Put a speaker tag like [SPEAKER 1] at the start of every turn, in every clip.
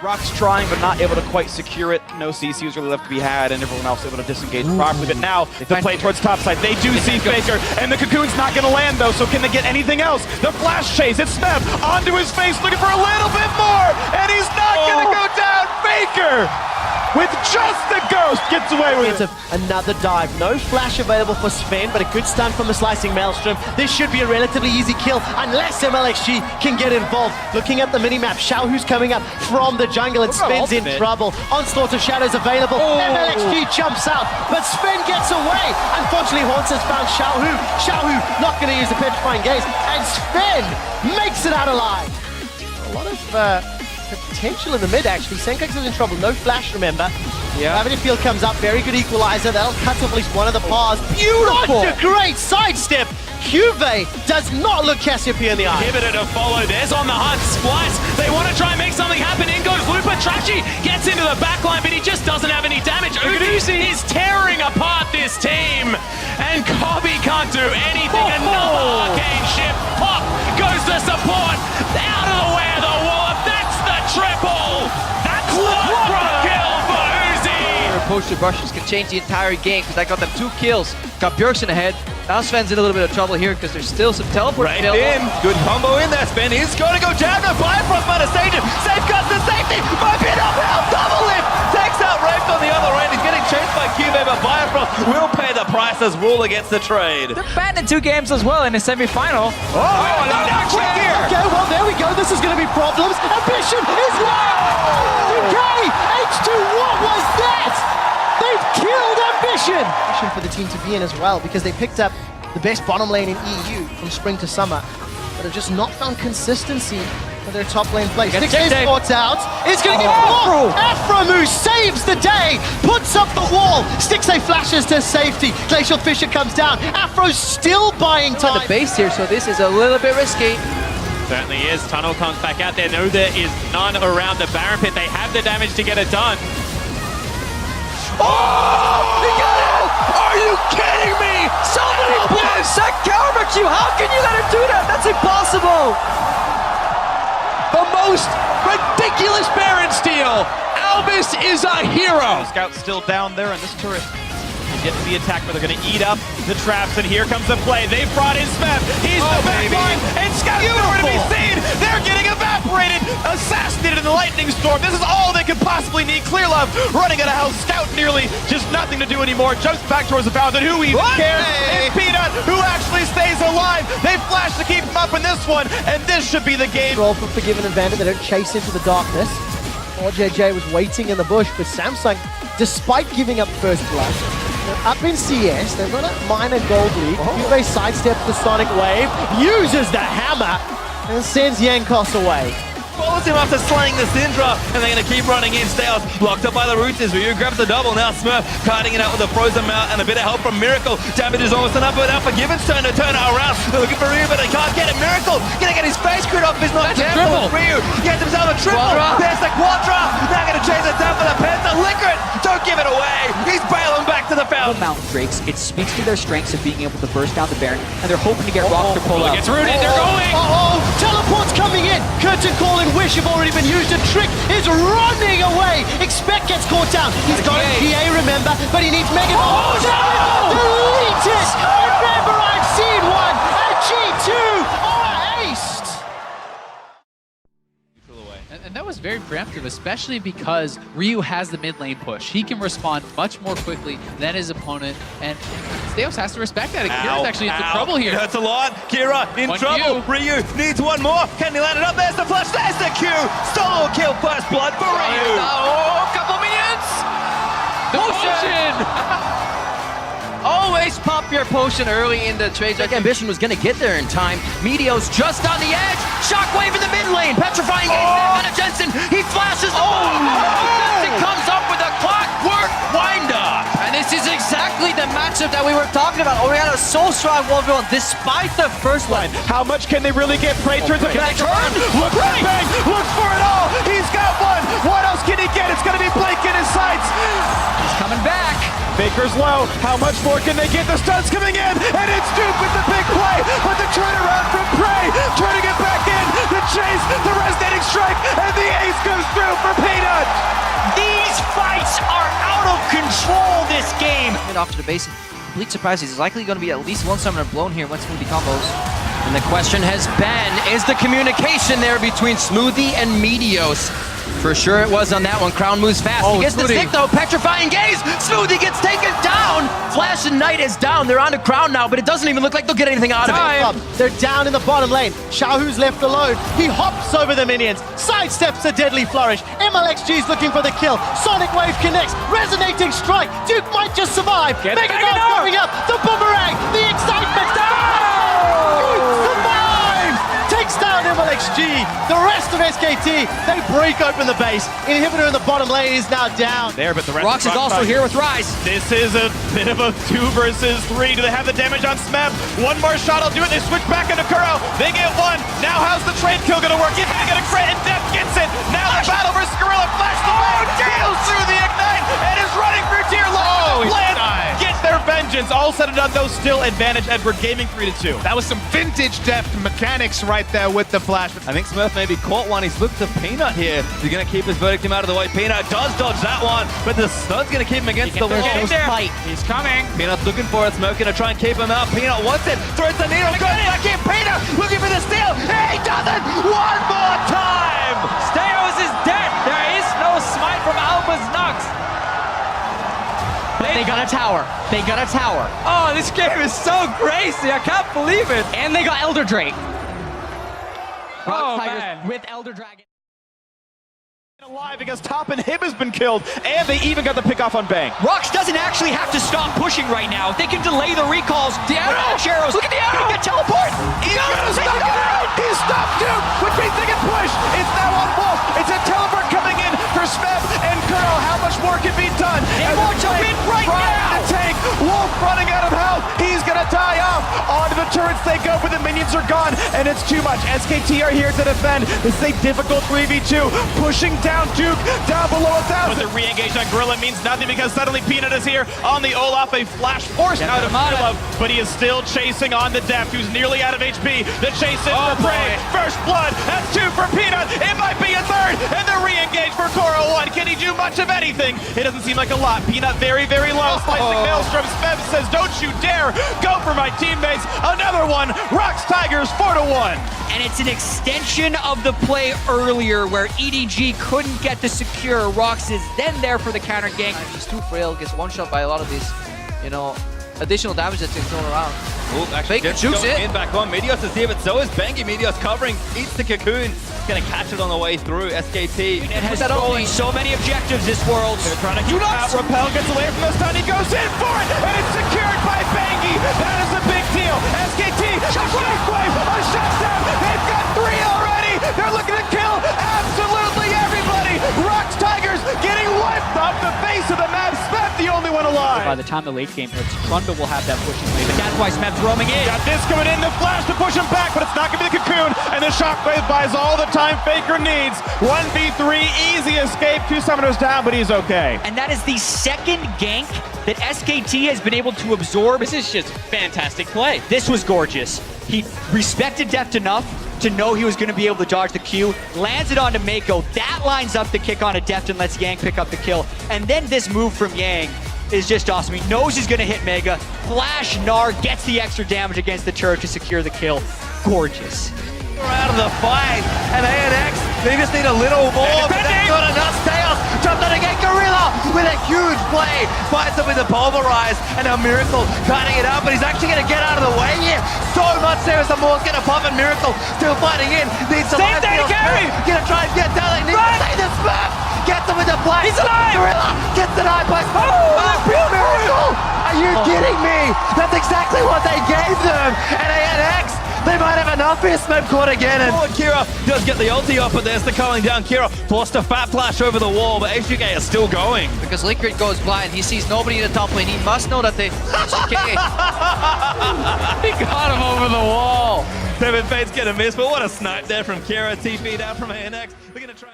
[SPEAKER 1] Rock's trying, but not able to quite secure it. No CC was really left to be had, and everyone else able to disengage properly. But now, the play towards topside, they do see Faker, and the Cocoon's not going to land, though, so can they get anything else? The flash chase, it's Smeb onto his face, looking for a little bit more, and he's not going to go down. Faker, with just the ghost, gets away with it.
[SPEAKER 2] Another dive. No flash available for Sven, but a good stun from the Slicing Maelstrom. This should be a relatively easy kill, unless MLXG can get involved. Looking at the minimap, Xiaohu's coming up from the jungle, and Sven's in trouble. Onslaught of Shadows available. MLXG jumps out, but Sven gets away. Unfortunately, Haunts has found Xiaohu. Xiaohu not going to use the Petrifying Gaze, and Sven makes it out alive. A lot of potential in the mid, actually. Senkax is in trouble. No flash, remember.
[SPEAKER 1] Yeah.
[SPEAKER 2] Field comes up. Very good equalizer. They'll cut off at least one of the paths. Beautiful! Such a great sidestep. Juve does not look Cassiopeia in the eye.
[SPEAKER 3] Inhibitor to follow. There's on the hunt. Splice. They want to try and make something happen. In goes Lupa. Trashy gets into the backline, but he just doesn't have any damage. Uzi is tearing apart this team. And Kobe can't do anything. Another arcane ship. Pop goes the support. Out of the way of the wallop. That's the triple. That's one kill for Uzi.
[SPEAKER 4] Posted rushes can change the entire game because I got them 2 kills. Got Bjergsen ahead. Now Sven's in a little bit of trouble here because there's still some teleport available.
[SPEAKER 5] Good combo in there. Sven is going to go down. The Firefrost Manastation safeguards the safety. Might be an uphill double lift. Takes out Rafe on the other end. He's getting chased by Cube, but Firefrost will pay the price as Rule against the trade.
[SPEAKER 6] They're banned in 2 games as well in the semi-final.
[SPEAKER 5] Quick here.
[SPEAKER 2] Okay, well, there we go. This is going to be problems. Ambition is low. Okay, H2, what was that? They've killed Ambition. Ambition for the team to be in as well, because they picked up the best bottom lane in EU from spring to summer, but have just not found consistency for their top lane play. Six sports out. It's going to get blocked. Afromu saves the day, puts up the wall. Stixay flashes to safety. Glacial Fisher comes down. Afro's still buying time.
[SPEAKER 4] The base here, so this is a little bit risky.
[SPEAKER 3] Certainly is. Tunnel comes back out there. No, there is none around the Baron Pit. They have the damage to get it done.
[SPEAKER 5] He got it! Are you kidding me?
[SPEAKER 4] So many points! That counter Q! How can you let him do that? That's impossible!
[SPEAKER 5] The most ridiculous Baron steal! Albus is a hero!
[SPEAKER 1] Scout's still down there, and this turret is yet to be attacked, but they're going to eat up the traps, and here comes the play. They've brought in Smeb. He's the back line, and Scout's nowhere to be seen! They're getting evaporated, assassinated in the lightning storm. This is all they could possibly need. Clear Love running out of house. Scout nearly just nothing to do anymore. Jumps back towards the fountain. Who even cares? It's Peanut who actually stays alive. They flash to keep him up in this one, and this should be the game.
[SPEAKER 2] Roll for Forgiven and Vandit. They don't chase into the darkness. RJJ was waiting in the bush, but Samsung, despite giving up first blood, they're up in CS. They've got a minor gold lead. Juve sidesteps the Sonic Wave, uses the hammer, and sends Yankos away.
[SPEAKER 5] Follows him after slaying the Syndra, and they're going to keep running in. Staos blocked up by the Rooters. Ryu grabs the double. Now Smurf kiting it out with a frozen mount and a bit of help from Miracle. Damage is almost enough, but now Forgiven's turn to turn it around. They're looking for Ryu, but they can't get it. Miracle gonna get his face screwed off. He's not careful. Ryu gets himself a triple. There's the Quadra. Now going to chase it down for the Panther. Liquor it. Don't give it away. He's bailing back to the fountain.
[SPEAKER 6] Mountain Drakes, it speaks to their strengths of being able to burst down the Baron, and they're hoping to get Rock to pull up.
[SPEAKER 3] Gets rooted. They're going.
[SPEAKER 2] Teleport's coming in. Curtain Call and Wish have already been used. A Trick is running away. Expect gets caught down. He's got a PA, remember, but he needs Mega. Delete it. Remember, I've seen one. A G2 or aced.
[SPEAKER 7] And that was very preemptive, especially because Ryu has the mid lane push. He can respond much more quickly than his opponent, and Staos has to respect that. Kira's actually into trouble here.
[SPEAKER 5] It hurts a lot. Kira in trouble. Ryu needs one more. Can he land it up? There's the flash. There's the Q. Solo kill, first blood for Ryu.
[SPEAKER 4] Oh, couple minions! The potion! Always pop your potion early in the trade. Like Ambition was gonna get there in time. Meteo's just on the edge. Shockwave in the mid lane. Petrifying Gaze. Jensen. He flashes. Jensen comes up with a clockwork wind-up. And this is exactly the matchup that we were talking about. Oriana so strong 1v1 despite the first one.
[SPEAKER 1] How much can they really get? Prey turns it back. Look at Bang. Looks for it all. He's got one. What else can he get? It's going to be Blake in his sights.
[SPEAKER 6] He's coming back.
[SPEAKER 1] Faker's low. How much more can they get? The stun's coming in, and it's Duke with the big play. But the turnaround from Prey, turning it back in. The chase, the resonating strike, and the ace goes through for Peanut.
[SPEAKER 8] These fights are out of control this game.
[SPEAKER 4] Hit off to the base. Complete surprise. He's likely going to be at least one summoner blown here. What's going to be combos? And the question has been, is the communication there between Smoothie and Meteos? For sure it was on that one. Crown moves fast. He gets the stick though. Petrifying gaze. Smoothie gets taken down. Flash and Knight is down. They're on to Crown now, but it doesn't even look like they'll get anything out of it.
[SPEAKER 2] They're down in the bottom lane. Xiaohu's left alone. He hops over the minions, sidesteps a deadly flourish. MLXG's looking for the kill. Sonic Wave connects. Resonating strike. Duke might just survive. Mega Dog going up. The boomerang. The excitement. Survives. Takes down MLXG. The rest of SKT, they break open the base. Inhibitor in the bottom lane is now down.
[SPEAKER 1] There, but the rest
[SPEAKER 4] Rox is also here with Rise.
[SPEAKER 1] This is a bit of a 2 versus 3. Do they have the damage on Smeb? One more shot, I'll do it. They switch back into Kuro. They get one. Now how's the trade kill gonna work? He's gonna get a crit, and Deft gets it. Now the battle versus Gorilla. Flash the way. Deals through the Ignite, and is running through tier low. Gets their vengeance. All said and done, though, still advantage Edward Gaming 3-2.
[SPEAKER 9] That was some vintage Deft mechanics right there with the flash.
[SPEAKER 5] I think Smurf maybe caught one. He's looked to Peanut here. He's going to keep his verdict out of the way. Peanut does dodge that one, but the stun's going to keep him against the wall.
[SPEAKER 7] He's coming.
[SPEAKER 5] Peanut's looking for it. Smurf going to try and keep him out. Peanut wants it. Throws the needle. Goes back in. Peanut looking for the steal. He does it one more time.
[SPEAKER 3] Steos is dead. There is no smite from Alba's Nux.
[SPEAKER 8] They got a tower. They got a tower.
[SPEAKER 3] Oh, this game is so crazy. I can't believe it.
[SPEAKER 8] And they got Elder Drake.
[SPEAKER 3] Oh,
[SPEAKER 8] Tigers
[SPEAKER 3] man.
[SPEAKER 8] with Elder Dragon.
[SPEAKER 1] Alive because top and Hib has been killed, and they even got the pick off on Bang.
[SPEAKER 8] Rox doesn't actually have to stop pushing right now. They can delay the recalls. The arrows. Look at the arrow. Get teleport.
[SPEAKER 1] He's gonna stop it. He's stopped Duke, which means they can push. It's now on Wolf. It's a teleport coming in for Smeb and Kuro. How much more can be done?
[SPEAKER 8] They want to win right now.
[SPEAKER 1] The tank. Wolf running out of health. He's gonna die off. Onto the turrets they go, but the minions are gone, and it's too much. SKT are here to defend. This is a difficult 3v2. Pushing down Duke, down below 1,000. But the re-engage on Gorilla means nothing because suddenly Peanut is here on the Olaf. A flash forced out of Gorilla, but he is still chasing on the Deft, who's nearly out of HP. The chase in for Prey. First blood. That's 2 for Peanut. It might be a 3rd. And the re-engage for Kuro 1. Can he do much of anything? It doesn't seem like a lot. Peanut very, very low. Slicing Maelstrom. Smeb says, don't you dare go for my teammates. Another one. Rox Tigers 4-1.
[SPEAKER 8] And it's an extension of the play earlier where EDG couldn't get the secure. Rox is then there for the counter gank.
[SPEAKER 4] He's too frail, gets one shot by a lot of these, additional damage that's thrown around.
[SPEAKER 5] Oh, actually
[SPEAKER 4] Faker
[SPEAKER 5] gets
[SPEAKER 4] jukes
[SPEAKER 5] going
[SPEAKER 4] it.
[SPEAKER 5] in back on. Meteos is here, but so is Bengi. Meteos covering, eats the cocoon. He's going to catch it on the way through. SKT.
[SPEAKER 8] It has stolen so many objectives this world.
[SPEAKER 1] They're trying to keep out. Repel gets away from the stun. He goes in for it, and it's secured by Bengi. That is a big deal. SKT, Shockwave, a shutdown. They've got 3 already. They're looking to kill absolutely everybody. Rox Tigers getting wiped off the face of the map. Smeb, the only one alive.
[SPEAKER 8] By the time the late game hits, Trundle will have that pushing lead. But that's why Smeb's roaming in.
[SPEAKER 1] Got this coming in, the flash to push him back, but it's not going to be the cocoon, and the Shockwave buys all the time Faker needs. 1v3, easy escape. 2 summoners down, but he's okay.
[SPEAKER 8] And that is the second gank that SKT has been able to absorb.
[SPEAKER 3] This is just fantastic play.
[SPEAKER 8] This was gorgeous. He respected Deft enough to know he was going to be able to dodge the Q, lands it onto Mako. That lines up the kick onto Deft and lets Yang pick up the kill. And then this move from Yang is just awesome. He knows he's going to hit Mega. Flash Gnar gets the extra damage against the turret to secure the kill. Gorgeous.
[SPEAKER 5] We're out of the fight, and ANX, they just need a little more, but that's not enough. Steos jumped on again. Gorilla with a huge play, fights him with a pulverize, and a Miracle cutting it up, but he's actually going to get out of the way here. So much there, some more's going to pop, and Miracle still fighting in. Needs some life steal. Going to try and get down, they need to save the Smurf. Gets him with the play. He's alive. Gorilla gets the 9 points. Miracle! Are you kidding me? That's exactly what they gave them, and ANX, they might have enough here. Smeb caught again, and Kira does get the ulti off, but there's the culling down. Kira forced a fat flash over the wall, but HGK is still going.
[SPEAKER 4] Because Liquid goes blind. He sees nobody in the top lane. He must know that they HGK.
[SPEAKER 3] He got him over the wall.
[SPEAKER 5] Seven Fate's gonna miss, but what a snipe there from Kira. TP'd out from ANX. We're gonna try.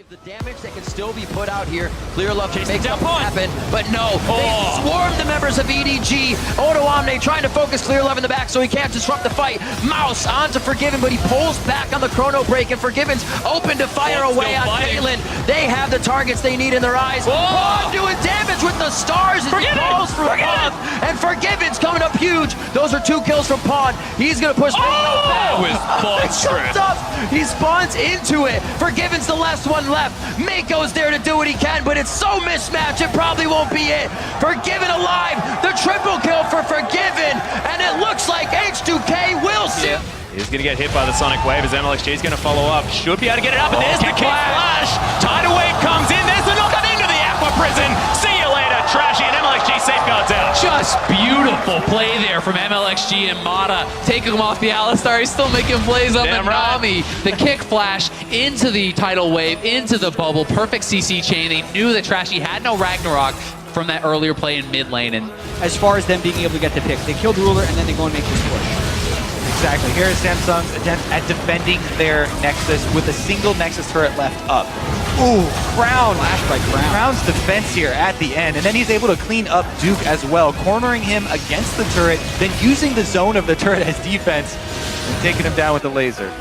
[SPEAKER 4] The damage that can still be put out here. Clear Love can make
[SPEAKER 3] down
[SPEAKER 4] something
[SPEAKER 3] Pawn.
[SPEAKER 4] happen, but no. They swarm the members of EDG. Odoamne trying to focus Clear Love in the back so he can't disrupt the fight. Mouse onto Forgiven, but he pulls back on the chrono break, and Forgiven's open to fire away on Phelan. They have the targets they need in their eyes. Pawn doing damage with the stars as he falls through the month, and Forgiven's coming up huge. Those are 2 kills from Pawn. He's gonna push back.
[SPEAKER 3] It was monstrous.
[SPEAKER 4] He spawns into it. Forgiven's the last one left. Mako's there to do what he can, but it's so mismatched, it probably won't be it. Forgiven alive, the triple kill for Forgiven, and it looks like H2K will see.
[SPEAKER 1] He's going to get hit by the Sonic Wave as MLXG is going to follow up. Should be able to get it up, and there's the kick flash. Tidal Wave comes in, there's the knockup into the Aqua Prison. See you later, Trashy, and MLXG safeguards out.
[SPEAKER 7] Just beautiful play there from MLXG and Mata. Taking him off the Alistar, he's still making plays up
[SPEAKER 1] Damn
[SPEAKER 7] at
[SPEAKER 1] right.
[SPEAKER 7] Nami. The kick flash into the tidal wave, into the bubble. Perfect CC chain. They knew that Trashy had no Ragnarok from that earlier play in mid lane. And
[SPEAKER 8] As far as them being able to get the pick, they killed Ruler and then they go and make this push.
[SPEAKER 10] Exactly. Here is Samsung's attempt at defending their Nexus with a single Nexus turret left up. Ooh, Crown.
[SPEAKER 8] Flash by Crown.
[SPEAKER 10] Crown's defense here at the end, and then he's able to clean up Duke as well, cornering him against the turret, then using the zone of the turret as defense, and taking him down with the laser.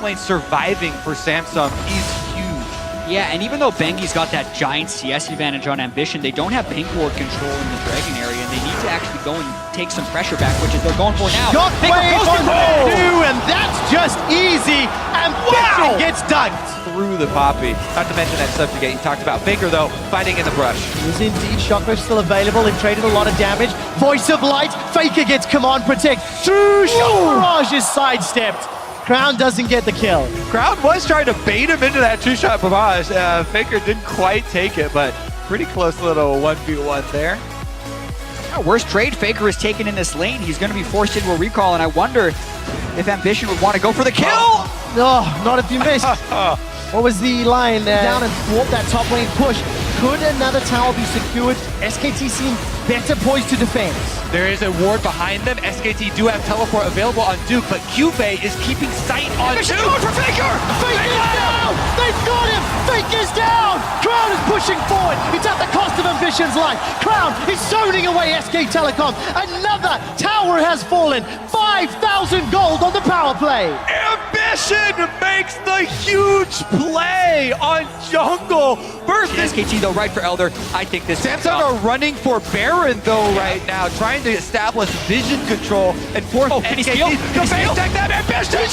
[SPEAKER 10] Lane surviving for Samsung is huge.
[SPEAKER 8] Yeah, and even though Bengi's got that giant CS advantage on Ambition, they don't have pink ward control in the Dragon area, and they need to actually go and take some pressure back, which is they're going for now.
[SPEAKER 2] Shockwave on 2, and that's just easy. Ambition gets done.
[SPEAKER 10] Through the Poppy. Not to mention that subjugate you talked about. Faker, though, fighting in the brush.
[SPEAKER 2] Is indeed Shockwave still available. They've traded a lot of damage. Voice of Light. Faker gets command protect. True Shock Barrage is sidestepped. Crown doesn't get the kill.
[SPEAKER 10] Crown was trying to bait him into that 2-shot barrage. Faker didn't quite take it, but pretty close little 1v1 there.
[SPEAKER 8] Worst trade Faker is taken in this lane. He's going to be forced into a recall, and I wonder if Ambition would want to go for the kill.
[SPEAKER 2] Oh, not if you missed. What was the line there? Down and thwart that top lane push. Could another tower be secured? SKT seem better poised to defend.
[SPEAKER 10] There is a ward behind them. SKT do have teleport available on Duke, but Cubey is keeping sight on Duke.
[SPEAKER 2] Going for Faker! Faker's down! They've got him! Faker's down! Crown is pushing forward. It's at the cost of Ambition's life. Crown is zoning away SK Telecom. Another tower has fallen. 5,000 gold on the power play.
[SPEAKER 10] Ambition makes the huge play on jungle versus
[SPEAKER 8] SKT though, right for Elder. I think this
[SPEAKER 10] Samsung are running for Baron though right now, trying to establish vision control and force
[SPEAKER 8] can he steal?
[SPEAKER 10] SKT
[SPEAKER 8] Can he
[SPEAKER 10] to
[SPEAKER 8] steal?
[SPEAKER 10] take that Ambition.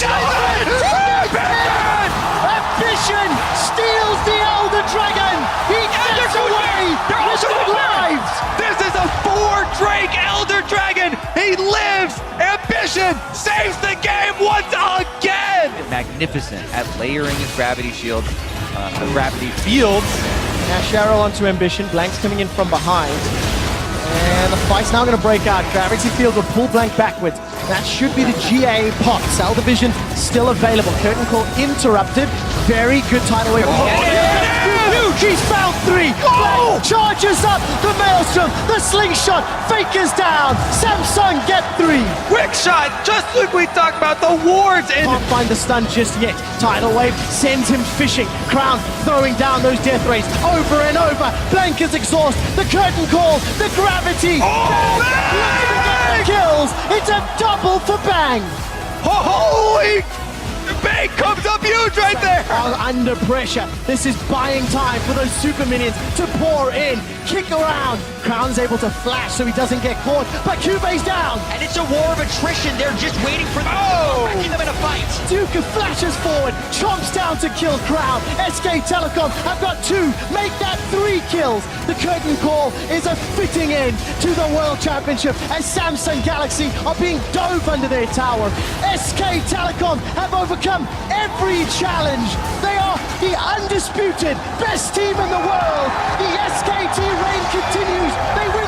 [SPEAKER 2] Ambition steals the Elder Dragon. He gets away with the lives.
[SPEAKER 10] This is a 4 Drake Elder Dragon. He lives. Ambition saves the game once again. Magnificent at layering his gravity shield, the gravity fields.
[SPEAKER 2] Now Sharo onto Ambition. Blank's coming in from behind. And the fight's now going to break out. Gravity Field will pull Blank backwards. That should be the GA pot. Cell Division still available. Curtain Call interrupted. Very good tidal wave. He's found 3. Blank charges up. The Maelstrom. The Slingshot. Faker's down. Samsung get 3.
[SPEAKER 10] Quick shot, just like we talked about the wards. And
[SPEAKER 2] Can't find the stun just yet. Tidal Wave sends him fishing. Crown throwing down those death rays over and over. Blank is exhaust. The Curtain Call. The Gravity. Bang! Kills. It's a double for Bang.
[SPEAKER 10] holy, Bang comes up huge right there.
[SPEAKER 2] Under pressure. This is buying time for those super minions to pour in. Kick around. Crown's able to flash so he doesn't get caught, but Cubey's down.
[SPEAKER 8] And it's a war of attrition. They're just waiting for them in a fight.
[SPEAKER 2] Duke flashes forward, chomps down to kill Crown. SK Telecom have got 2, make that 3 kills. The Curtain Call is a fitting end to the World Championship as Samsung Galaxy are being dove under their tower. SK Telecom have overcome every challenge. They are the undisputed best team in the world. The SKT reign continues. They win